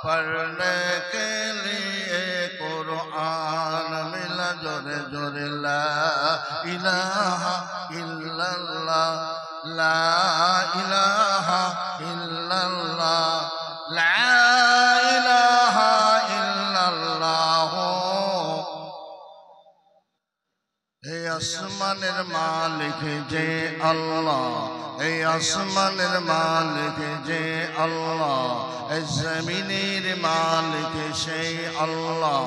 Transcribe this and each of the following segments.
पढ़ने के लिए कुरान मिला जोरे जोरे ला इलाहा इल्लल्लाह ला इलाहा इल्लल्लाह ला इलाहा इल्लल्लाह। हे आसमानेर मालिक जे अल्लाह, हे आसमानेर मालिक जे अल्लाह, हे जमीनेर मालिक से अल्लाह,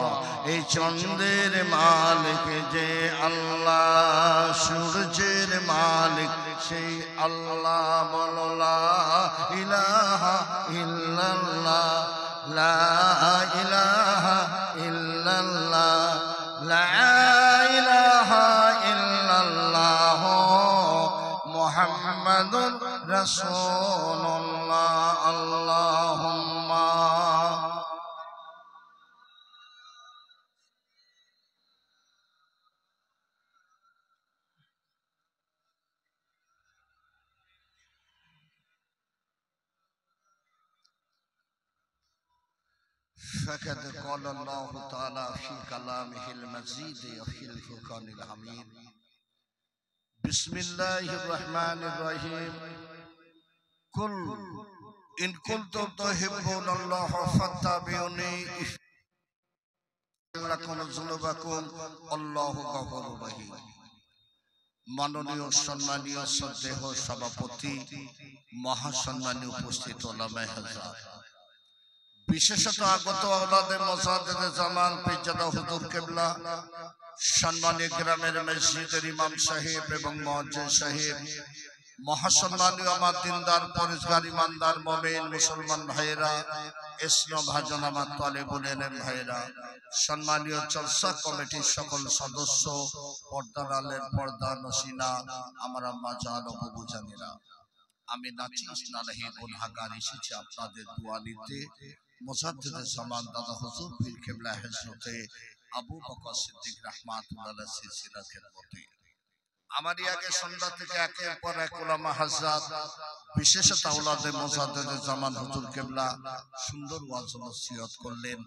हे चंद्रेर मालिक जे अल्लाह, सूरजेर मालिक से अल्लाह। बोलो ला इलाहा इल्लल्लाह ला इलाहा इल्लल्लाह ला इलाहा इल्लल्लाह मुहम्मदुर रसूलुल्लाह। अल्लाहुम्मा فقد قال الله تعالى في كلامه المجيد وفي الفرقان الحميد بسم الله الرحمن الرحيم قل إن كنتم تحبون الله فاتبعوني لكم ذنوبكم الله غفور رحيم। মাননীয় সম্মানীয় শ্রদ্ধেয় সভাপতি, মহাসম্মানীয় উপস্থিত ওলামায়ে হযরত, বিশেষত আগত আওলাদে মোসাদ্দেদে জামান পিরজাদা হুজুর কিবলা, সম্মানীয় গ্রামের মসজিদের ইমাম সাহেব এবং মুয়াজ্জিন সাহেব, মহাসম্মানীয় আমার দিনদার পরেশগার ইমানদার মুমিন মুসলমান ভাইয়েরা, ইসলাম ভাজন আমার তালেবুল ইলম ভাইয়েরা, সম্মানীয় জলসা কমিটির সকল সদস্য, পর্দার আলের পর্দা নসিনা, আমার আম্মা জান ও বাবু জানেরা, আমি নাচিস না রহি গুনাহগার এসেছি আপনাদের দোয়া নিতে। মুজাদ্দিদে জামান দাদা হুজুর পীর কিবলা হযরতে আবু বকর সিদ্দিক রাহমাতুল্লাহ সিলসিলা খেদমতে আমারই আগে সন্ধ্যা থেকে একের পর এক উলামা হযরত, বিশেষত আওলাদে মুজাদ্দিদে জামান হুজুর কিবলা সুন্দর ওয়াজ নসিহত করলেন।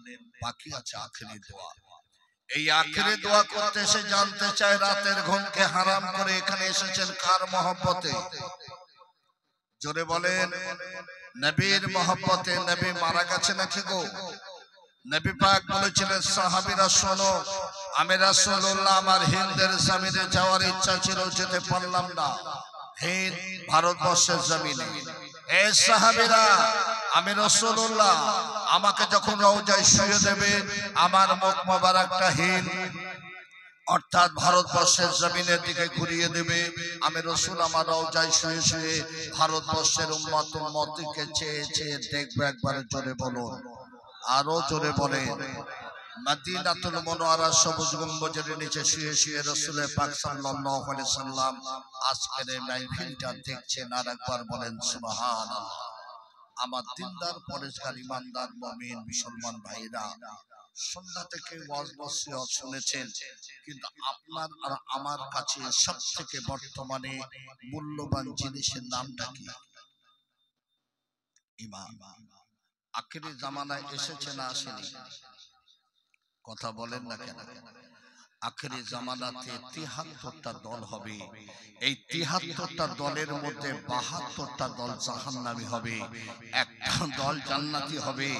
বাকি আছে আখেরি দোয়া। এই আখেরি দোয়া করতে এসে জানতে চাই রাতের ঘুমকে হারাম করে এখানে এসেছেন কার মহব্বতে? জোরে বলেন। নবীর মহব্বতে। নবী মারা গেছে নাকি গো? নবী পাক বলেছিলেন সাহাবীরা শোনো, আমি রাসূলুল্লাহ আমার হিন্দের জমিনে যাওয়ার ইচ্ছা ছিল, যেতে পারলাম না। হিন্দ ভারতবর্ষের জমিনে। এই সাহাবীরা, আমি রাসূলুল্লাহ আমাকে যখন রওজায় শুয়ে দেবে, আমার মুখ মোবারকটা হিন্দ অর্থাৎ ভারতবর্ষের জমিনের দিকে ঘুরিয়ে দেবে, আমি রাসূল আমার রওজায় শুয়ে শুয়ে ভারতবর্ষের উম্মত উম্মতিকে চেয়ে চেয়ে দেখবো। একবার জোরে বলুন, আরো জোরে বলেন। মদিনাতুল মুনাওয়ারা সবুজ গম্বুজের নিচে শুয়ে শুয়ে রাসূল পাক সাল্লাল্লাহু আলাইহি সাল্লাম আজকের এই মাহফিলটা দেখছেন। আর একবার বলেন সুবহানাল্লাহ। আমার দিনদার পরেশগার ইমানদার মুমিন মুসলমান ভাইরা, সন্ধ্যা থেকে ওয়াজ নসিহত শুনেছেন, কিন্তু আপনার আর আমার কাছে সবথেকে বর্তমানে মূল্যবান জিনিসের নামটা কি? ঈমান। আখিরি জামানায় এসেছে না আসেনি? কথা বলেন না কেন? আখিরি জামানাতে ৭৩টা দল হবে। এই ৭৩টা দলের মধ্যে ৭২টা দল জাহান্নামী হবে, একটা দল জান্নাতি হবে।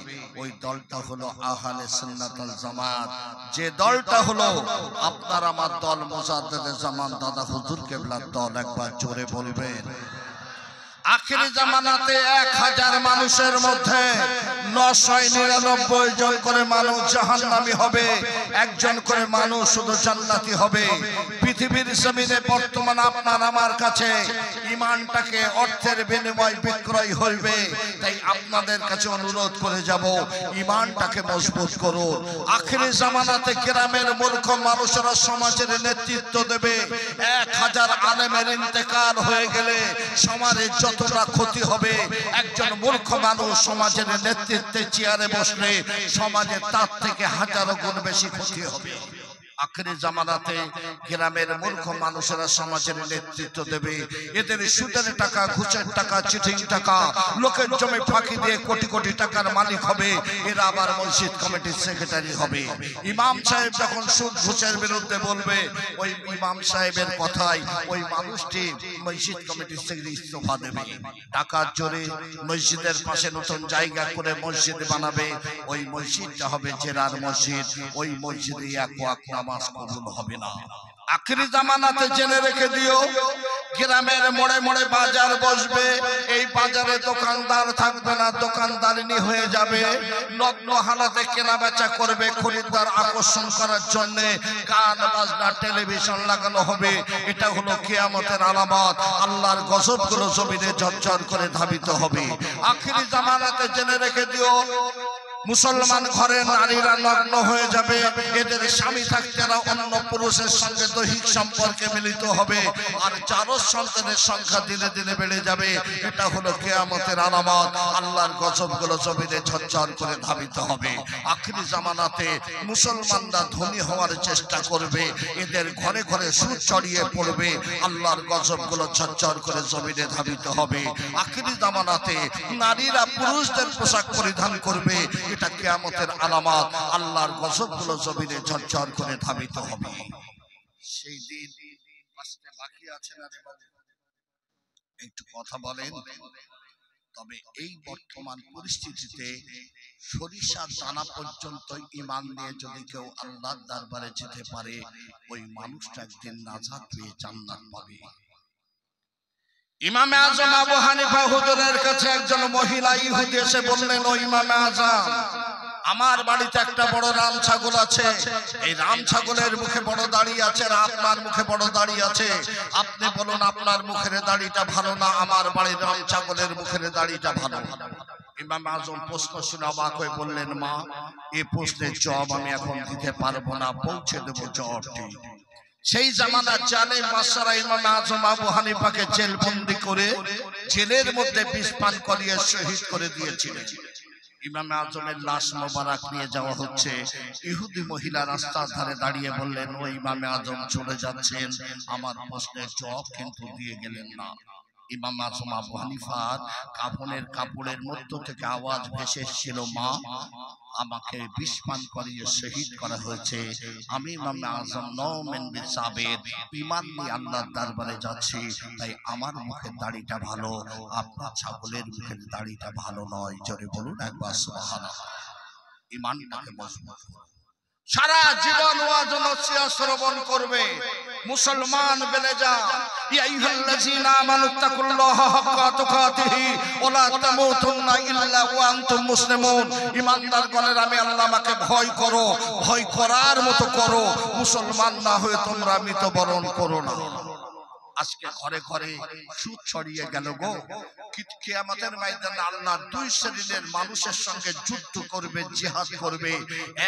ওই দলটা হলো আহলে সুন্নাত ওয়াল জামাত। যে দলটা হলো আপনার আমার দল, মুজাদ্দিদে জামান দাদা হুজুর কিবলার দল। একবার জোরে বলবেন। আখিরি জামানাতে ১০০০ মানুষের মধ্যে ৯৯৯ জন করে মানুষ জাহান্নামী হবে, একজন করে মানুষ শুধু জান্নাতি হবে। পৃথিবীর জমিনে বর্তমান আপনার আমার কাছে ঈমানটাকে অর্থের বিনিময়ে বিক্রয় হইবে। তাই আপনাদের কাছে অনুরোধ করে যাব, ঈমানটাকে মজবুত করুন। আখিরি জামানাতে গ্রামের মূর্খ মানুষেরা সমাজের নেতৃত্ব দেবে। ১০০০ আলেমের ইন্তেকাল হয়ে গেলে সমাজের যতটা ক্ষতি হবে, একজন মূর্খ মানুষ সমাজের নেতৃত্বে চেয়ারে বসলে সমাজে তার থেকে হাজারো গুণ বেশি ক্ষতি হবে। আখেরি জামানাতে গ্রামের মূর্খ মানুষেরা সমাজের নেতৃত্ব দেবে। এদের সুদের টাকা, ঘুষের টাকা, চিটিং টাকা, লোকের জমি ফাঁকি দিয়ে কোটি কোটি টাকার মালিক হবে। এরা আবার মসজিদ কমিটির সেক্রেটারি হবে। ইমাম সাহেব যখন সুদ ঘুষের বিরুদ্ধে বলবে, ওই ইমাম সাহেবের কথায় ওই মানুষটি মসজিদ কমিটির সেক্রেটারি ইস্তফা দেবে। টাকার জোরে মসজিদের পাশে নতুন জায়গা করে মসজিদ বানাবে। ওই মসজিদটা হবে জেরার মসজিদ। ওই মসজিদে এক ওয়াক্ত নামাজ কবুল হবে না। আখেরি জামানাতে জেনে রেখে দিও, গ্রামের মোড়ে মোড়ে বাজার বসবে। এই বাজারে দোকানদার থাকবে না, দোকানদারিনী হয়ে যাবে। নগ্ন হালাতে কেনা বেচা করবে। খরিদ্দার আকর্ষণ করার জন্য গান বাজনা টেলিভিশন লাগানো হবে। এটা হলো কিয়ামতের আলামত। আল্লাহর গজবগুলো জমিনে ঝরঝর করে ধাবিত হবে। আখেরি জামানাতে জেনে রেখে দিও, মুসলমান ঘরের নারীরা নগ্ন হয়ে যাবে। এদের স্বামী থাকতে অন্য পুরুষের সঙ্গে দৈহিক সম্পর্কে মিলিত হবে। আর চারো সন্তানের সংখ্যা দিনে দিনে বেড়ে যাবে। এটা হলো কিয়ামতের আলামত। আল্লাহর গজবগুলো জমিনে ঝরঝর করে ধাবিত হবে। আখেরি জামানাতে মুসলমানরা ধনী হওয়ার চেষ্টা করবে। এদের ঘরে ঘরে সুদ ছড়িয়ে পড়বে। আল্লাহর গজবগুলো ঝরঝর করে জমিনে ধাবিত হবে। আখেরি জামানাতে নারীরা পুরুষদের পোশাক পরিধান করবে। এটা কিয়ামতের আলামত। আল্লাহর গজবগুলো জমিনে ঝরঝর করে ধাবিত হবে। সেই দিন আসতে বাকি আছে না রে বাবা? একটু কথা বলেন। তবে এই বর্তমান পরিস্থিতিতে সরিষার দানা পর্যন্ত ঈমান নিয়ে যদি কেউ আল্লাহর দরবারে যেতে পারে, ওই মানুষটা একদিন নাজাত পেয়ে জান্নাত পাবে। ইমামে আজম আবু হানিফা হুজুরের কাছে একজন মহিলা ইহুদি এসে বললেন, ও ইমামে আজম, আমার বাড়িতে একটা বড় রাম ছাগল আছে। এই রাম ছাগলের মুখে বড় দাড়ি আছে, আর আপনার মুখে বড় দাড়ি আছে। আপনি বলুন, আপনার মুখের দাড়িটা ভালো না আমার বাড়ির রাম ছাগলের মুখের দাড়িটা ভালো? ইমাম আজম প্রশ্ন শুনে অবাক হয়ে বললেন, মা, এই প্রশ্নের জবাব আমি এখন দিতে পারবো না, পৌঁছে দেবো জবাবটি। সেই জামানার জালেম বাদশারা ইমাম আজম আবু হানিফাকে জেলবন্দি করে জেলের মধ্যে বিষ পান করিয়ে শহীদ করে দিয়েছিলেন। ইমাম আজমের লাশ মোবারক নিয়ে যাওয়া হচ্ছে। ইহুদি মহিলা রাস্তার ধারে দাঁড়িয়ে বললেন, ও ইমাম আজম চলে যাচ্ছেন, আমার প্রশ্নের জবাব কিন্তু দিয়ে গেলেন না। ইমাম আজম আবু হানিফার কাফনের কাপড়ের মধ্য থেকে আওয়াজ ভেসে এসেছিল, মা, আমাকে বিষ পান করিয়ে শহীদ করা হয়েছে। আমি ইমাম আজম নওমেন বিন সাবিত ঈমান নিয়ে আল্লাহর দরবারে যাচ্ছি, তাই আমার মুখের দাড়িটা ভালো, আপনার ছাগলের মুখের দাড়িটা ভালো নয়। জোরে বলুন একবার সুবহানাল্লাহ। ঈমানটাকে মজবুত করুন। সারা জীবন ওয়াজ নসিহত শ্রবণ করবে। মুসলমান বলে যা, ইয়া আইয়ুহাল্লাযীনা আমানু তাকুল্লাহা হাক্কা তুকাতিহি ওয়া লা তামুতুন্না ইল্লা ওয়া আনতুম মুসলিমুন। ঈমানদার গণের, আমি আল্লাহ, আমাকে ভয় করো, ভয় করার মতো করো, মুসলমান না হয়ে তোমরা মৃত্যুবরণ করো না। আজকে ঘরে ঘরে সুদ ছড়িয়ে গেল গো। কিয়ামতের ময়দানে আল্লাহ দুই শ্রেণীর মানুষের সঙ্গে যুদ্ধ করবে, জিহাদ করবে।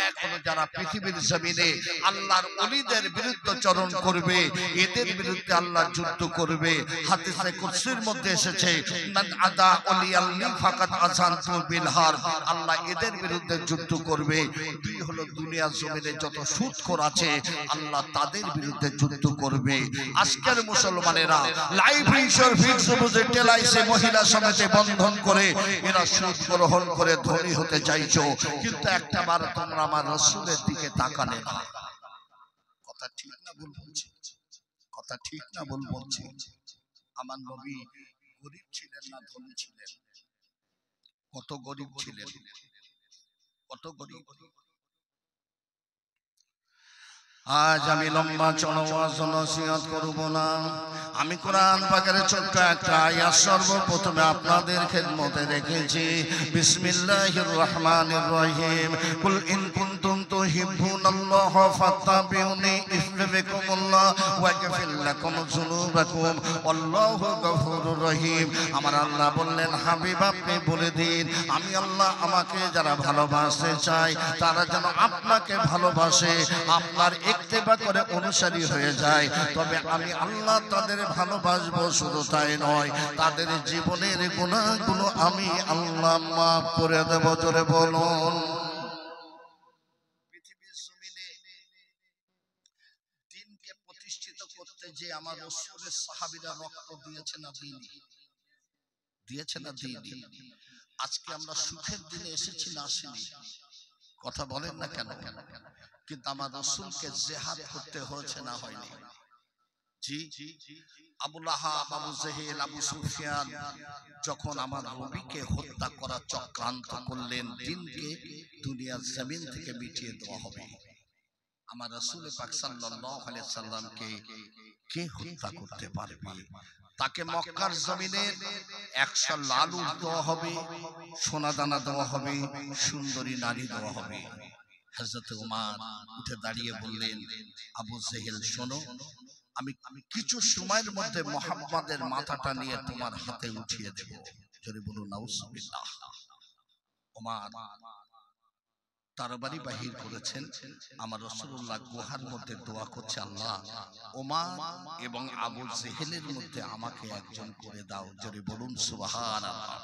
এক হলো যারা পৃথিবীর জমিনে আল্লাহর ওলিদের বিরুদ্ধাচরণ করবে, এদের বিরুদ্ধে আল্লাহ যুদ্ধ করবে। হাদিসে কুদসির মধ্যে এসেছে, মান আদা ওলিয়াল্লি ফাকাত আযানতু বিল হারব। আল্লাহ এদের বিরুদ্ধে যুদ্ধ করবে। দুই হলো দুনিয়ার জমিনে যত সুদখোর আছে, আল্লাহ তাদের বিরুদ্ধে যুদ্ধ করবে। আজকের মুসলমানেরা life insurance fixed deposit LIC মহিলা সমিতি বন্ধন করে এরা সুদ গ্রহণ করে ধনী হতে চাইছো, কিন্তু একটা বার তোমরা আমার রাসূলের দিকে তাকালে না। কথা ঠিক না ভুল বলছি? কথা ঠিক না ভুল বলছি? আমার নবী গরীব ছিলেন না ধনী ছিলেন? কত গরীব ছিলেন, কত গরীব। আজ আমি লম্বা চড়াওয়াজ নসিহত করব না। আমি কোরআন পাকের ছোট্ট একটা আয়াত সর্বপ্রথমে আপনাদের খেদমতে রেখেছি। বিসমিল্লাহির রহমানির রহিম। কুল ইন কুনতুম তুহিব্বুনাল্লাহ ফাত্তাবিউনি ইউহিব্বুকুমুল্লাহ ওয়া ইয়াগফির লাকুম যুনুবাকুম আল্লাহু গফুরুর রহিম। আমার আল্লাহ বললেন, হাবিব আপনি বলে দিন, আমি আল্লাহ আমাকে যারা ভালোবাসতে চায় তারা যেন আপনাকে ভালোবাসে, আপনার ইত্তেবা করে অনুসারী হয়ে যায়। তবে আমি আল্লাহ তাদের ভালোবাসবো, শুধু তাই নয়, তাদের জীবনের গুনাহগুলো আমি আল্লাহ মাফ করে দেব। জোরে বলুন। পৃথিবীর জমিনে যে আমার রাসূলের সাহাবীরা রক্ত দিয়েছে না দিইনি, দিয়েছে না দিইনি? আজকে আমরা সুখের দিনে এসেছি না আসিনি? কথা বলেন না কেন? কিন্তু আমার রাসূলকে জিহাদ করতে হয়েছে না হয়নি? জি, আবু লাহাব, আবু জেহেল, আবু সুফিয়ান যখন আমার নবীকে হত্যা করার চক্রান্ত করলেন, দিনকে দুনিয়ার জমিন থেকে মিটিয়ে দেওয়া হবে, আমার রাসূল পাক সাল্লাল্লাহু আলাইহি সাল্লামকে কে হত্যা করতে পারবে? তাকে মক্কার জমিনে 100 লাল উট দেওয়া হবে, সোনা দানা দেওয়া হবে, সুন্দরী নারী দেওয়া হবে। হযরত ওমর উঠে দাঁড়িয়ে বললেন, আবু জেহেল শোনো, আমি কিছু সময়ের মধ্যে মুহাম্মাদের মাথাটা নিয়ে তোমার হাতে উঠিয়ে দেব। জোরে বলুন নাউজুবিল্লাহ। ওমর তরবারি বাহির করেছেন, আমার রাসূলুল্লাহ গুহার মধ্যে দোয়া করছে, আল্লাহ ওমর এবং আবু জেহেলের মধ্যে আমাকে একজন করে দাও। জোরে বলুন সুবহানাল্লাহ।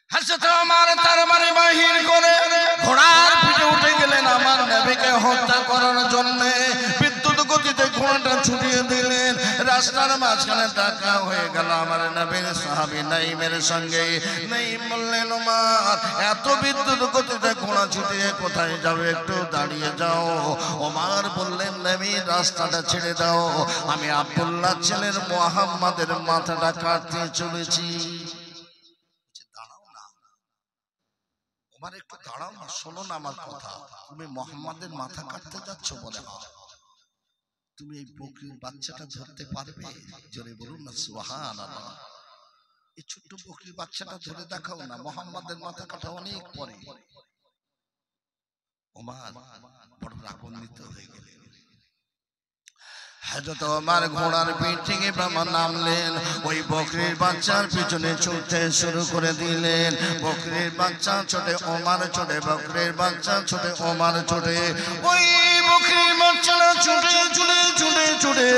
হযরত ওমর তরবারি বাহির করে ঘোড়ার পিঠে উঠে গেলেন আমার নবীকে হত্যা করার জন্য। বিদ্যুৎ গতিতে ঘোড়াটা ছুটিয়ে দিলেন, রাস্তার মাঝখানে দেখা হয়ে গেল আমার নবীর সাহাবী নাঈমের সঙ্গে। নাঈম বললেন, ওমর এত বিদ্যুৎ গতিতে ঘোড়া ছুটিয়ে কোথায় যাবে? একটু দাঁড়িয়ে যাও। ওমর বললেন, নবী রাস্তাটা ছেড়ে দাও, আমি আব্দুল্লাহ ছেলের মুহাম্মাদের মাথাটা কাটতে চলেছি। একটু দাঁড়াও না, শোনো না আমার কথা। তুমি মুহাম্মাদের মাথা কাটতে যাচ্ছ? বলে হ্যাঁ। তুমি এই বকরির বাচ্চাটা ধরতে পারবে? জোরে বলুন না সুবহানাল্লাহ। এই ছোট্ট বকরির বাচ্চাটা ধরে দেখাও না, মুহাম্মাদের মাথা কাটা অনেক পরে। ওমর বড় রাগান্বিত হয়ে গেলেন। হযরত ওমর ঘোড়ার পিঠ থেকে নামলেন, ওই বকরির বাচ্চার পিছনে ছুটতে শুরু করে দিলেন। বকরির বাচ্চা ছোটে, ওমর ছোটে, বকরির বাচ্চা ছোটে, ওমর ছোটে। ওই বকরির বাচ্চাটা ছুটে ছুটে ছুটে ছুটে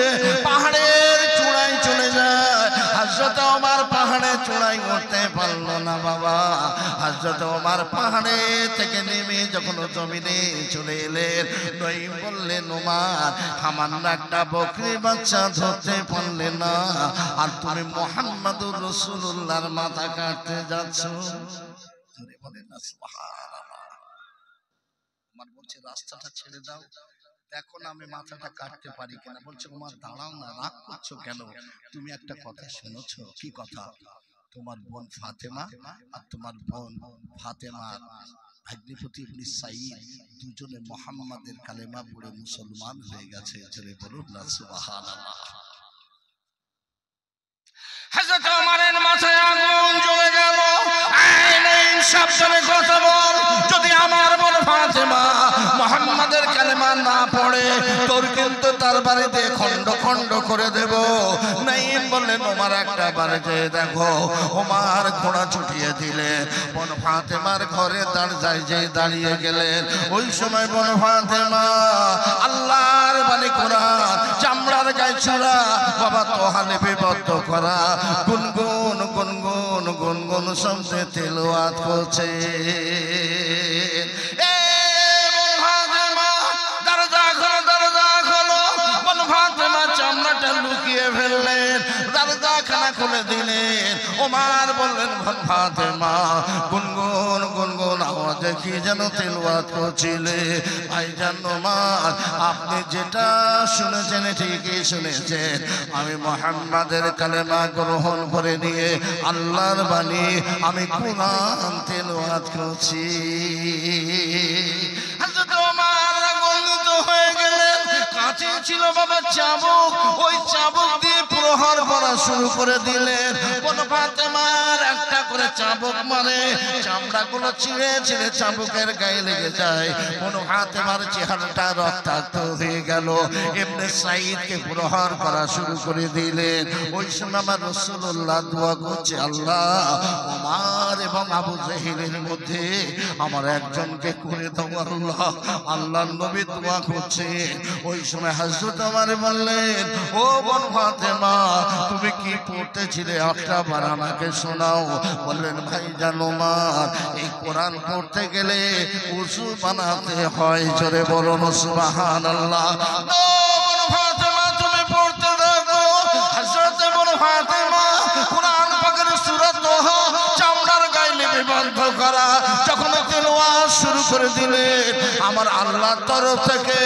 পাহাড়ের চূড়ায় চলে যায়। হযরত ওমর পাহাড়ের চূড়ায় উঠতে পারল না বাবা। হযরত ওমর পাহাড়ে থেকে নেমে যখন জমিনে চলে এলেন, নাঈম বললেন, ওমর সামান্য একটা বকরির বাচ্চা ধরতে পারলে না, আর তুমি মুহাম্মাদুর রাসূলুল্লাহর মাথা কাটতে যাচ্ছ। বলেন না সুবহানাল্লাহ। ওমর বলছে, রাস্তাটা ছেড়ে দাও, দেখো না আমি মাথাটা কাটতে পারি কিনা। বলছে, ওমর দাঁড়াও না, রাগ করছো কেন? তুমি একটা কথা শুনেছো? কি কথা? তোমার বোন ফাতেমা আর তোমার বোন ফাতেমার ভাগ্নিপতি ইবনে সাঈদ দুজনে মুহাম্মাদের কালেমা পড়ে মুসলমান হয়ে গেছে। জোরে বলুন না সুবহানাল্লাহ। হযরত ওমরের মাথায় আগুন জ্বলে গেল। সাবধানে কথা বল, যদি আমার বোন ফাতেমা মুহাম্মাদের কালেমা না পড়ে তোর কিন্তু তার বাড়িতে খন্ড খন্ড করে দেব। নাঈম বললেন, ওমর একটা বাড়িতে দেখো। ওমর ঘোড়া ছুটিয়ে দিলেন, বোন ফাতেমার ঘরে দরজায় যে দাঁড়িয়ে গেলেন। ওই সময় বোন ফাতেমা আল্লাহর বাণী কোরআন চামড়ার গায়ে ছাড়া বাবা তোহালে বিবদ্ধ করা গুনগুন গুনগুন গুনগুন শব্দে তেলাওয়াত করছে। চামড়াটা লুকিয়ে ফেললেন, দরজাখানা খুলে দিলেন। ওমর বললেন, ফাতেমা গুনগুন গুনগুন আওয়াজে কি যেন তেলাওয়াত করছিলে। ভাইজান ওমর, আপনি যেটা শুনেছেন ঠিকই শুনেছেন। আমি মুহাম্মাদের কালেমা গ্রহণ করে নিয়ে আল্লাহর বাণী আমি কোরআন তেলাওয়াত করছি। হযরত ওমর রাগান্বিত হয়ে গেলেন। কাছে ছিল বাবা চাবুক, ওই চাবুক দিয়ে প্রহার করা শুরু করে দিলেন। কোন ফাতেমার একটা করে চাবুক মারে, চামড়াগুলো ছিঁড়ে ছিঁড়ে চাবুকের গায়ে লেগে যায়। কোন ফাতেমার চেহারাটা রক্তাক্ত হয়ে গেল। ইবনে সাঈদকে প্রহার করা শুরু করে দিলেন। ওই সময় আমার রাসূলুল্লাহ দোয়া করছে, আল্লাহ ওমর এবং আবু জেহেলের মধ্যে আমার একজনকে করে দাও আল্লাহ। আল্লাহর নবী দোয়া করছে। ওই সময় হযরত ওমর বললেন, ও বোন ফাতেমা, তুমি কি পড়তেছিলে একটা বার আমাকে শোনাও। বললেন, ভাই জানো মা, এই কোরআন পড়তে গেলে উযু বানাতে হয়। জোরে বলুন সুবহানাল্লাহ। বোন ফাতেমা, তুমি পড়তে থাকো। হযরত বোন ফাতেমা কোরআন পাকের সূরা তোহা চামড়ার গায়ে লিপিবদ্ধ করা যখন তেলাওয়াত শুরু করে দিলেন, আমার আল্লাহর তরফ থেকে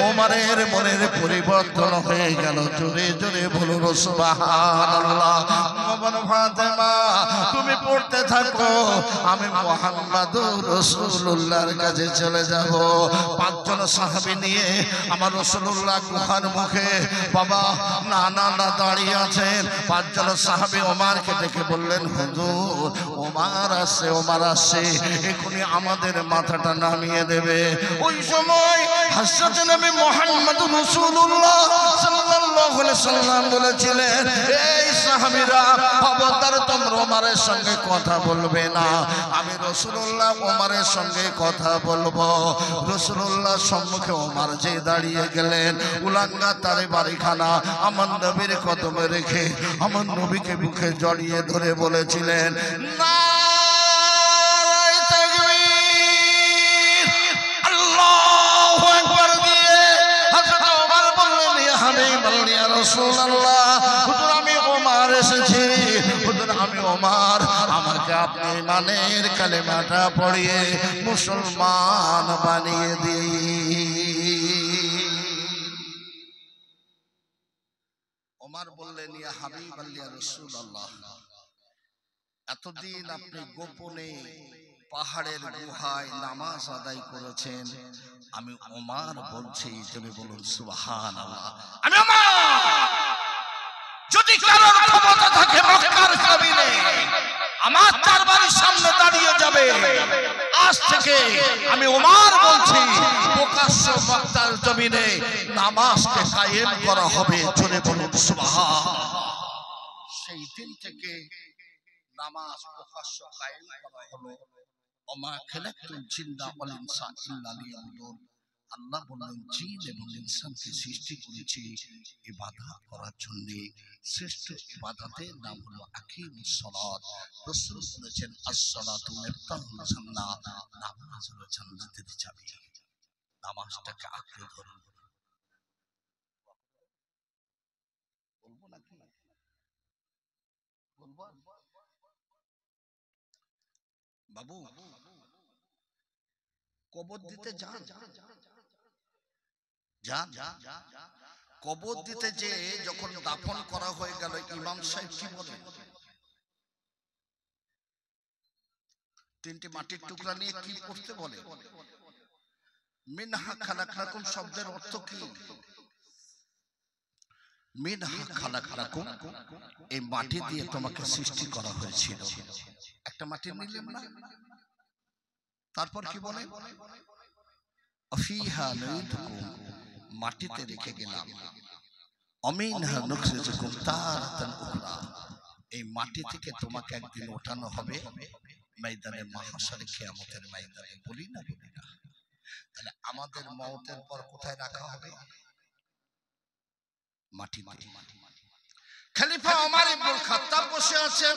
ওমরের মনের পরিবর্তন হয়ে গেল। জোরে জোরে বলুন সুবহানাল্লাহ। বোন ফাতেমা, তুমি পড়তে থাকো, আমি মুহাম্মাদুর রাসূলুল্লাহর কাছে চলে যাব। পাঁচজন সাহাবী নিয়ে আমার রাসূলুল্লাহ গুহার মুখে বাবা না দাঁড়িয়ে আছেন। পাঁচজন সাহাবী ওমরকে দেখে বললেন, হুজুর ওমর আসছে, ওমর আসছে, এখনই আমাদের মাথাটা নামিয়ে দেবে। ওই সময় হযরত নবী মুহাম্মদুর রাসূলুল্লাহ সাল্লাল্লাহু আলাইহি সাল্লাম বলেছিলেন, এই সাহাবীরা, খবরদার তোমরা ওমরের সঙ্গে কথা বলবে না। আমি রাসূলুল্লাহ ওমরের সঙ্গে কথা বলবো। রাসূলুল্লাহর সম্মুখে ওমর যে দাঁড়িয়ে গেলেন, উলাঙ্গা তারে বাড়িখানা আমার নবীর কদমে রেখে আমার নবীকে বুকে জড়িয়ে ধরে বলেছিলেন, নারায়ে তাকবীর, আল্লাহু আকবার দিয়ে হযরত ওমর বললেন, ইয়া হাবিবাল্লাহ, ইয়া রাসূলুল্লাহ, হুজুর আমি ওমর এসেছি। হুজুর আমি ওমর, আমাকে আপনি ইমানের কালেমাটা পড়িয়ে মুসলমান বানিয়ে দিন। ওমর বললেন, ইয়া হাবিবাল্লাহ, ইয়া রাসূলুল্লাহ, এতদিন আপনি গোপনে পাহাড়ের গুহায় নামাজ আদায় করেছেন, আমি ওমর বলছি, তুমি বলুন সুবহানাল্লাহ। আমি ওমর, যদি কারোর ক্ষমতা থাকে মক্কার জমিনে আমার দরবারের সামনে দাঁড়িয়ে যাবে, আজ থেকে আমি ওমর বলছি, প্রকাশ্য মক্কার জমিনে নামাজকে কায়েম করা হবে। জোরে বলুন সুবহানাল্লাহ। সেই দিন থেকে নামাজ প্রকাশ্য কায়েম করা হলো। ওমা খালাকতুল জিন্না ওয়াল ইনসা ইল্লা লিয়াবুদুন। আল্লাহ বলেন, জিন এবং ইনসানকে সৃষ্টি করেছি ইবাদত করার জন্য। শ্রেষ্ঠ ইবাদতের নাম হলো আকিমুস সালাত। রাসূল বলেছেন, আস-সালাতু মিফতাহুল জান্নাহ, নামাজ হলো জান্নাতের চাবি। নামাজটাকে আঁকড়ে ধরুন। বলবো নাকি বলবো বাবু? কবর দিতে যান, কবর দিতে যে যখন দাফন করা হয়ে গেল, ইমাম সাহেব কি বলেন? তিনটি মাটির টুকরা নিয়ে কি পড়তে বলে? মিনহা খালাকনাকুম শব্দের অর্থ কি? মিনহা খালাকনাকুম, এই মাটি দিয়ে তোমাকে সৃষ্টি করা হয়েছিল। একটা মাটি নিলেন না, তারপর কি বলে? ফিহা নুইদুকুম, মাটিতে রেখে গেলাম। অমিনহা নুখরিজুকুম তারাতান উখরা, এই মাটি থেকে তোমাকে একদিন ওঠানো হবে ময়দানে মাহশরে, কিয়ামতের ময়দানে। বলি না? তাহলে আমাদের মওতের পর কোথায় রাখা হবে? মাটিতে। খলিফা ওমর ইবনুল খাত্তাব বসে আছে।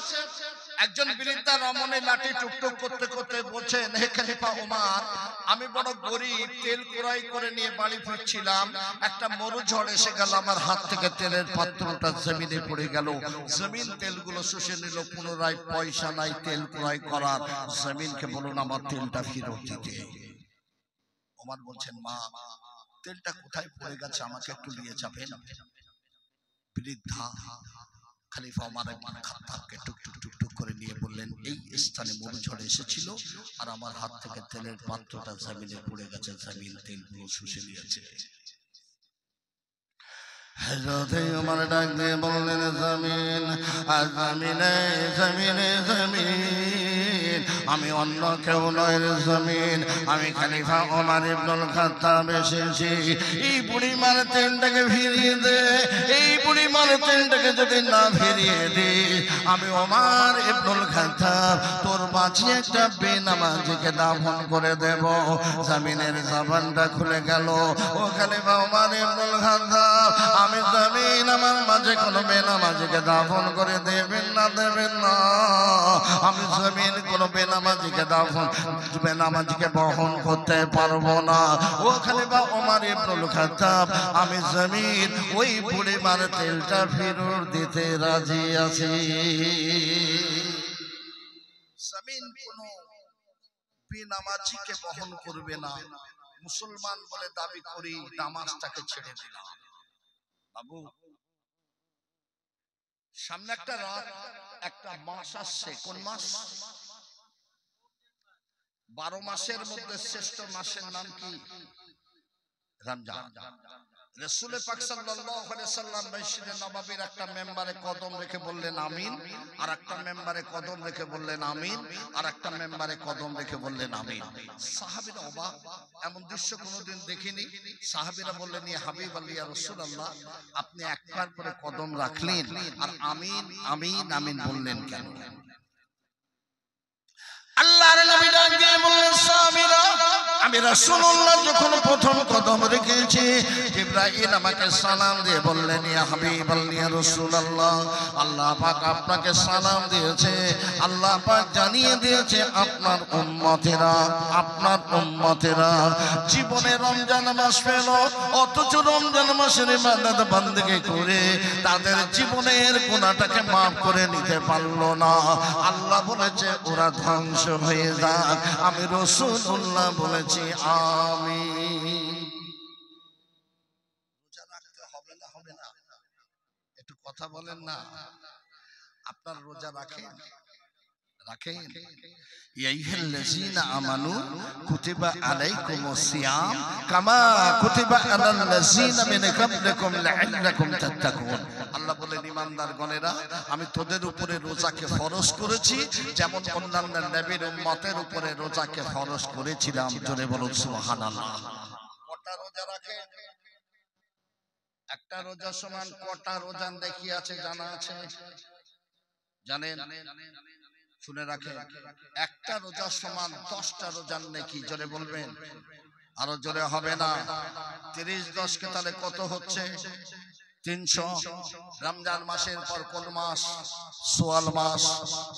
একজন বৃদ্ধা রমণী লাঠি টুকটুক করতে করতে বলছেন, হে খলিফা ওমর, আমি বড় গরিব, তেল কুড়াই করে নিয়ে বাড়ি ফিরছিলাম, একটা মরু ঝড় এসে গেল, আমার হাত থেকে তেলের পাত্রটা জমিনে পড়ে গেল। জমিন তেলগুলো শুষে নিল, পুনরায় পয়সা নাই তেল কুড়াই করার। জমিনকে বলুন আমার তেলটা ফেরত দিতে। ওমর বলছেন, মা, তেলটা কোথায় পড়ে গেছে, আমাকে একটু নিয়ে যাবেন? বৃদ্ধা খলিফা ওমর ইবনুল খাত্তাবকে টুকটুক টুকটুক করে নিয়ে বললেন, এই স্থানে মরু ঝড় এসেছিল আর আমার হাত থেকে তেলের পাত্রটা জমিনে পড়ে গেছে, জমিন তেলগুলো শুষে নিয়েছে। হযরত ওমর ডাক দিয়ে বললেন, জমিন, জমিনে জমিনে জমিন, আমি অন্য কেউ নয় রে জমিন, আমি খলিফা ওমর ইবনুল খাত্তাব এসেছি। এই বুড়ি মার তেলটাকে ফিরিয়ে দে, এই বুড়ি মার তেলটাকে যদি না ফিরিয়ে দে, আমি ওমর ইবনুল খাত্তাব তোর মা মাঝে একটা বেনামাজিকে দাফন করে দেব। জমিনের জবানটা খুলে গেল। ওখানে ওমর ইবনুল খাত্তাব, আমি জমিন আমার মাঝে কোনো বেনামাজিকে দাফন করে দেবেন না, দেবেন না। আমি জমিন কোনো বেনামাজিকে বেনামাজিকে বহন করতে পারবো না। ওখানে ওমর ইবনুল খাত্তাব, আমি জমিন ওই বুড়িমার তেলটা ফেরত দিতে রাজি আছি। জমিন কোনো বেনামাজিকে বহন করবে না। মুসলমান বলে দাবি করি, নামাজটাকে ছেড়ে দিলাম। বাবু, সামনে একটা রাত, একটা মাস আসছে। কোন মাস? 12 মাসের মধ্যে শ্রেষ্ঠ মাসের নাম কি? রমজান। রাসূল পাক সাল্লাল্লাহু আলাইহি সাল্লাম মসজিদে নববীর একটা মেম্বারে কদম রেখে বললেন আমিন, আর একটা মেম্বারে কদম রেখে বললেন আমিন, আর একটা মেম্বারে কদম রেখে বললেন আমিন। সাহাবীরা অবাক, এমন দৃশ্য কোনোদিন দেখিনি। সাহাবীরা বললেন, ইয়া হাবিবাল্লাহ, ইয়া রাসূলুল্লাহ, আপনি একবার করে কদম রাখলেন আর আমিন আমিন আমিন বললেন কেন? আল্লাহর নবী ডাক দিয়ে বললেন, সাহাবীরা, আমি রাসূলুল্লাহ যখন প্রথম কদম রেখেছি, জিবরাইল আমাকে সালাম দিয়ে বললেন, ইয়া হাবিবাল্লাহ, ইয়া রাসূলুল্লাহ, আল্লাহ পাক আপনাকে সালাম দিয়েছে। আল্লাহ পাক জানিয়ে দিয়েছে আপনার উম্মতেরা জীবনে রমজান মাস পেল, অথচ রমজান মাসের ইবাদত বندگی করে তাদের জীবনের গুনাহটাকে maaf করে নিতে পারলো না। আল্লাহ বলেছে ওরা ধ্বংস হয়ে যাক। আমি রাসূলুল্লাহ বলেছি আমিন। রোজা রাখতে হবে না, হবে না? একটু কথা বলেন না। আপনার রোজা রাখেন? রাখেন? ইয়া আইয়ুহাল্লাযীনা আমানু কুতিবা আলাইকুমুস সিয়াম কামা কুতিবা আলাল লাযীনা মিন ক্বাবলিকুম লাআল্লাকুম তাত্তাকুন। আল্লাহ বলেন, ঈমানদারগণেরা, আমি তোদের উপরে রোজাকে ফরজ করেছি যেমন অন্যান্য নবীর উম্মতের উপরে রোজাকে ফরজ করেছিলাম। জোরে বলুন সুবহানাল্লাহ। কটা রোজা রাখেন? একটা রোজা সমান কটা রোজা দেখি আছে জানা আছে? জানেন? শুনে রাখেন, একটা রোজা সমান 10টা রোজার নেকি। জোরে বলবেন, আরো জোরে হবে না? 30 10 কে তাহলে কত হচ্ছে? 300। রমজান মাসের পর কোন মাস? সোয়াল মাস।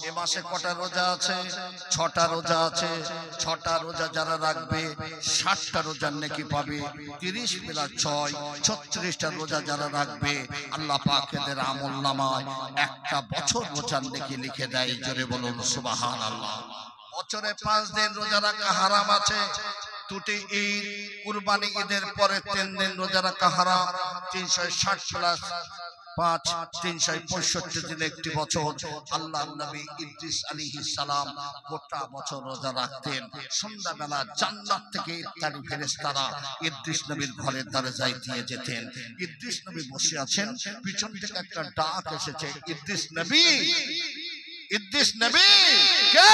এ মাসে কটা রোজা আছে? 6টা রোজা আছে। 6টা রোজা যারা রাখবে 60টা রোজার নেকি পাবে। 30 + 6 36টা রোজা যারা রাখবে আল্লাহ পাক এদের আমলনামায় একটা বছর রোজার নেকি লিখে দেয়। জোরে বলুন সুবহানাল্লাহ। বছরে 5 দিন রোজা রাখা হারাম আছে। টুটি ঈদ, কুরবানি ঈদের পরে 3 দিন রোজা রাখা হারাম। 360 + 5 365 দিন একটি বছর। আল্লাহর নবী ইদ্রিস আলাইহিস সালাম গোটা বছর রোজা রাখতেন। সন্ধ্যাবেলা জান্নাত থেকে ইফতারি ফেরেশতারা ইদ্রিস নবীর ঘরের দরজায় দিয়ে যেতেন। ইদ্রিস নবী বসে আছেন, পিছন থেকে একটা ডাক এসেছে, ইদ্রিস নবী, ইদ্রিস নবী। কে?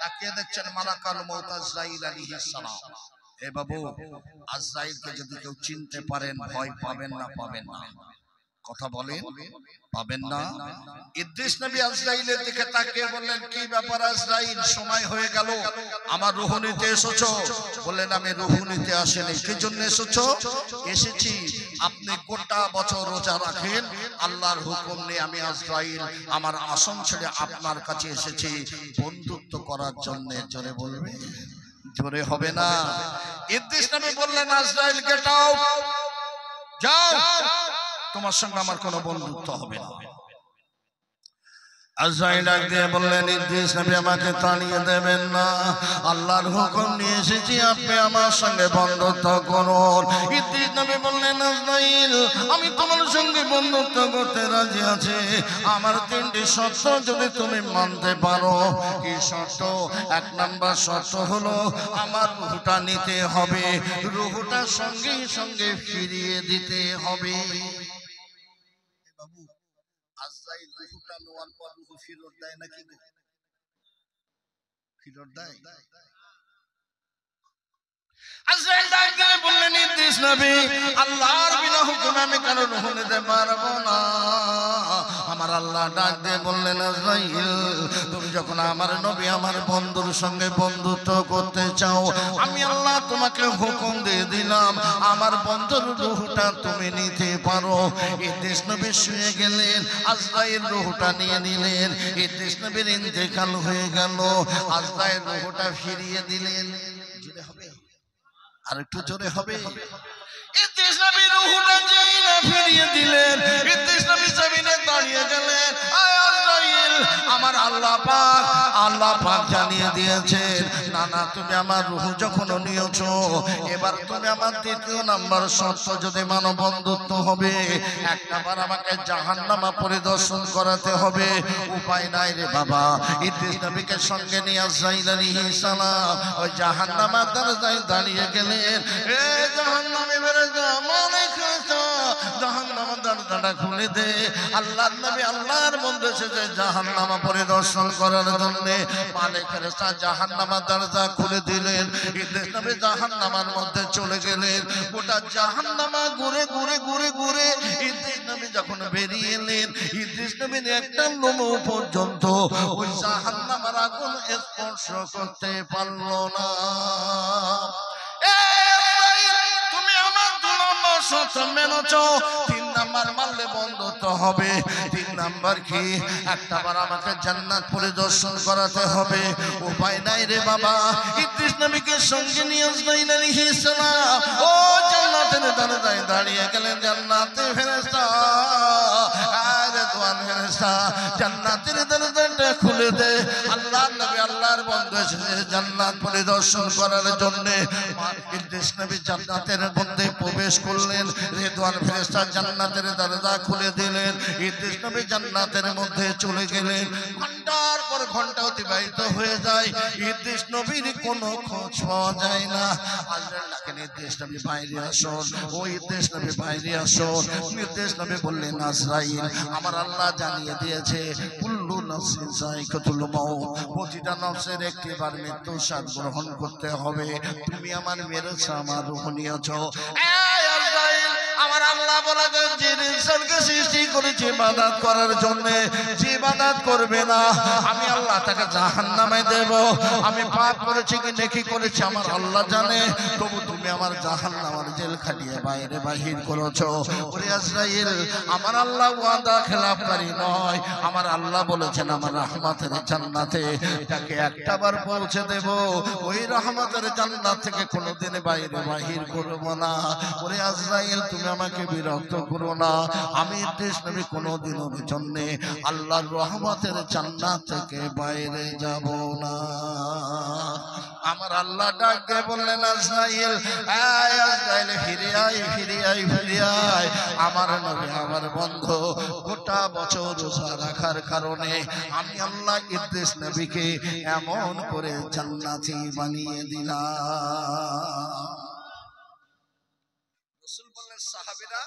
তাকিয়ে দেখছেন মালাকুল মউত আজরাইল আলাইহিস সালাম। এ বাবু, আজরাইলকে যদি কেউ চিনতে পারেন, ভয় পাবেন না? পাবেন না? কথা বলেন, পাবেন না? ইদ্রিস নবী আজরাইলের দিকে তাকিয়ে বললেন, কি ব্যাপার আজরাইল, সময় হয়ে গেল, আমার রূহ নিতে এসেছো? বললেন, আমি রূহ নিতে আসিনি। কি জন্য এসেছো? এসেছি আপনি গোটা বছর রোজা রাখেন, আল্লাহর হুকুম নিয়ে আমি আজরাইল আমার আসন ছেড়ে আপনার কাছে এসেছি বন্ধুত্ব করার জন্য। জোরে বলবে, জোরে হবে না? ইদ্রিস নবী বললেন, আজরাইলকে যাও, যাও, তোমার সঙ্গে আমার কোনো বন্ধুত্ব হবে না। আজরাইল ডাক দিয়ে বললেন, ইদ্রিস নবী আমাকে তাড়িয়ে দেবেন না, আল্লাহর হুকুম নিয়ে এসেছি, আপনি আমার সঙ্গে বন্ধুত্ব করুন। ইদ্রিস নবী বললেন, আজরাইল, আমি তোমার সঙ্গে বন্ধুত্ব করতে রাজি আছি, আমার 3টি শর্ত যদি তুমি মানতে পারো। কি শর্ত? 1 নাম্বার শর্ত হলো আমার রূহটা নিতে হবে, রূহটা সঙ্গে সঙ্গে ফিরিয়ে দিতে হবে। বাবু, আজরাইল রূহটা নেওয়ার পর রূহ ফেরত দেয় নাকি? ফেরত দেয়? আজরাইল ডাক দিয়ে বললেন, ইদ্রিস নবী, আল্লাহর বিনা হুকুমে আমি কারো রূহ নিতে পারবো না। আমার আল্লাহ ডাক দিয়ে বললেন আজরাইল তুমি যখন আমার নবী আমার বন্ধুর সঙ্গে বন্ধুত্ব করতে চাও আমি আল্লাহ তোমাকে হুকুম দিয়ে দিলাম আমার বন্ধুর রূহটা তুমি নিতে পারো। ইদ্রিস নবী শুয়ে গেলেন আজরাইল রূহটা নিয়ে নিলেন। ইদ্রিস নবীর ইন্তেকাল হয়ে গেল আজরাইল রূহটা ফিরিয়ে দিলেন। জোরে হবে আর একটু জোরে হবে। ইদ্রিস নবী রূহটা যেই না ফিরিয়ে দিলেন ইদ্রিস নবী জমিনে দাঁড়িয়ে গেলেন। আয় আজরাইল আমার আল্লাহ পাক জানিয়ে দিয়েছেন না না তুমি আমার রূহ যখন নিয়েছো এবার তুমি আমার দ্বিতীয় নাম্বার শর্ত যদি মানো বন্ধুত্ব হবে এক নাম্বার আমাকে জাহান্নামা পরিদর্শন করাতে হবে। উপায় নাই রে বাবা। ইদ্রিস নবীকে সঙ্গে নিয়ে আজরাইল আলাইহিস সালাম ওই জাহান্নামার দরজায় দাঁড়িয়ে গেলেন। এ জাহান্নামে বেরেজা মানে খাতা জাহান্নামের দরজাটা খুলে দে। আল্লাহর নবী আল্লাহর বন্ধু এসেছে জাহান্নামা পরিদর্শন করার জন্য। মালিক ফেরেশতা জাহান্নামের দরজা খুলে দিলেন। ইদ্রিস নবী জাহান্নামের মধ্যে চলে গেলেন। গোটা জাহান্নামা ঘুরে ঘুরে ঘুরে ঘুরে ইদ্রিস নবী যখন বেরিয়ে এলেন ইদ্রিস নবীর একটা লোমও পর্যন্ত ওই জাহান্নামের আগুন স্পর্শ করতে পারল না। তুমি আমার 2 নম্বর শর্ত মেনেছো। 3 নাম্বার মানলে বন্ধুত্ব হবে। 3 নাম্বার কি একটাবার আমাকে জান্নাত পরিদর্শন করাতে হবে। উপায় নাই রে বাবা। ইদ্রিস নবীকে সঙ্গে নিয়ে আজরাইল আলাইহিস সালাম ও জান্নাতের দরজায় দাঁড়িয়ে গেলেন। জান্নাতের ফেরেশতা আরে দোয়ান ফেরেশতা জান্নাতের দরজাটা খুলে দে। আল্লাহর নবী আল্লাহর বন্ধু এসেছে জান্নাত পরিদর্শন করার জন্য। ইদ্রিস নবী জান্নাতের মধ্যে প্রবেশ করলেন। রিদওয়ান ফেরেশতা জান্নাতের দরজা খুলে দিলেন। ইদ্রিস নবী জান্নাতের মধ্যে চলে গেলেন। ঘন্টার পর ঘন্টা অতিবাহিত হয়ে যায় ইদ্রিস নবীর কোনো খোঁজ পাওয়া যায় না। আজরাইল ডাকেন ইদ্রিস নবী বাইরে আসুন। ও ইদ্রিস নবী বাইরে আসুন। ইদ্রিস নবী বললেন আজরাইল আমার আল্লাহ জানিয়ে দিয়েছে কুল্লু নাফসিন যায়কাতুল মাউত প্রতিটা নফসের একটিবার মৃত্যুর স্বাদ গ্রহণ করতে হবে। তুমি আমার মেরেছ আমার রূহ নিয়েছো। আমার আল্লাহ বলে যে ইনসানকে সৃষ্টি করেছে ইবাদত করার জন্য যে ইবাদত করবে না আমি আল্লাহ তাকে জাহান্নামে দেব। আমি পাপ করেছি কি নেকি করেছি আমার আল্লাহ জানে। তবু তুমি আমার জাহান্নামের জেল খাটিয়ে বাইরে বাহির করেছো। ওরে আজরাইল আমার আল্লাহ ওয়াদা খেলাফকারী নয়। আমার আল্লাহ বলেছেন আমার রহমতের জান্নাতে তাকে একটাবার পৌঁছে দেব। ওই রহমতের জান্নাত থেকে কোনোদিন বাইরে বাহির করব না। ওরে আজরাইল তুমি আমাকে বিরক্ত করো না। আমি ইদ্রিস নবী কোনোদিনও জন্য আল্লাহর রহমতের জান্নাত থেকে বাইরে যাব না। আমার আল্লাহ ডাক দিয়ে বললেন আজরাইল আয় আজরাইল ফিরে আয় ফিরে আয় ফিরে আয়। আমার নবী আমার বন্ধু গোটা বছর রোজা রাখার কারণে আমি আল্লাহ ইদ্রিস নবীকে এমন করে জান্নাতি বানিয়ে দিলাম। রাসূল বললেন সাহাবীরা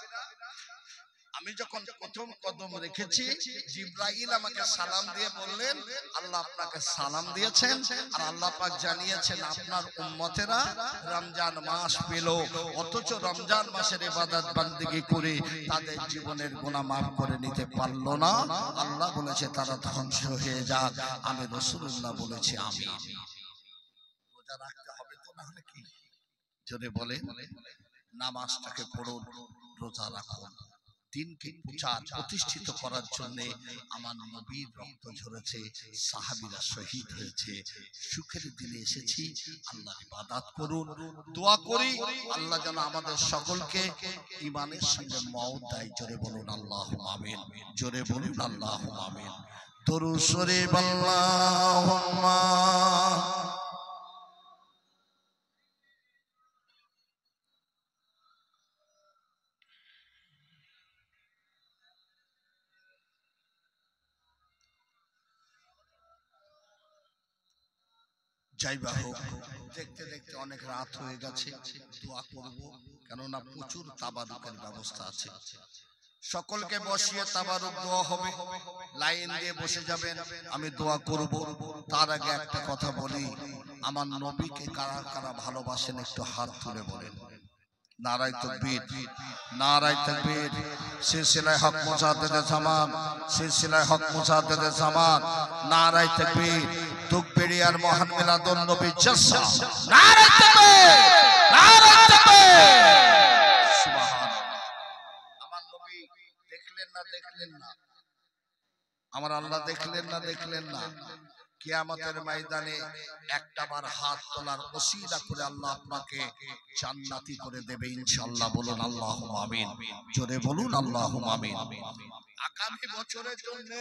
আমি যখন প্রথম কদম রেখেছি জিবরাইল আমাকে সালাম দিয়ে বললেন আল্লাহ আপনাকে সালাম দিয়েছেন আর আল্লাহ পাক জানিয়েছেন আপনার উম্মতেরা রমজান মাস পেল অথচ রমজান মাসের ইবাদত বান্দেগি করে তাদের জীবনের গুনাহ maaf করে নিতে পারলো না। আল্লাহ বলেছে তারা ধ্বংস হয়ে যাক। আমি রাসূলুল্লাহ বলেছি আমিন। রোজা রাখতে হবে তো, না হলে কি জোরে বলে নামাজটাকে পড়ুন, রোজা রাখুন। দিনকে প্রতিষ্ঠিত করার জন্য আমার নবীর রক্ত ঝরেছে, সাহাবীরা শহীদ হয়েছে। সুখের দিনে এসেছি, আল্লাহর ইবাদত করুন, দোয়া করি আল্লাহ যেন আমাদের সকলকে ঈমানের সঙ্গে মওত দেয়। জোরে বলুন আল্লাহুম্মা আমিন। জোরে বলুন আল্লাহুম্মা আমিন। দরুদ শরীফ আল্লাহুম্মা যাইবা হোক। দেখতে দেখতে অনেক রাত হয়ে গেছে, দোয়া করব কেননা প্রচুর তাবারুকের ব্যবস্থা আছে। সকলকে বসিয়ে তাবারুক দোয়া হবে, লাইন দিয়ে বসে যাবেন, আমি দোয়া করব। তার আগে একটা কথা বলি, আমার নবীকে কারা কারা ভালোবাসেন একটু হাত তুলে বলেন। নারায়ে তাকবীর, নারায়ে তাকবীর। সিলসিলায়ে হক মুজাদ্দিদে জামান, সিলসিলায়ে হক মুজাদ্দিদে জামান, নারায়ে তাকবীর। দুগবেড়িয়ার মহান মিলাদুন নবী জলসা, নারায়ে তাকবীর, নারায়ে তাকবীর। সুবহানাল্লাহ। আমার নবী দেখলেন না, দেখলেন না? আমার আল্লাহ দেখলেন না, দেখলেন না? কিয়ামতের ময়দানে একটাবার হাত তোলার ওসিলা করে আল্লাহ আপনাকে জান্নাতি করে দেবে ইনশাআল্লাহ। বলুন আল্লাহুম্মা আমিন, জোরে বলুন আল্লাহুম্মা আমিন। আগামী বছরের জন্য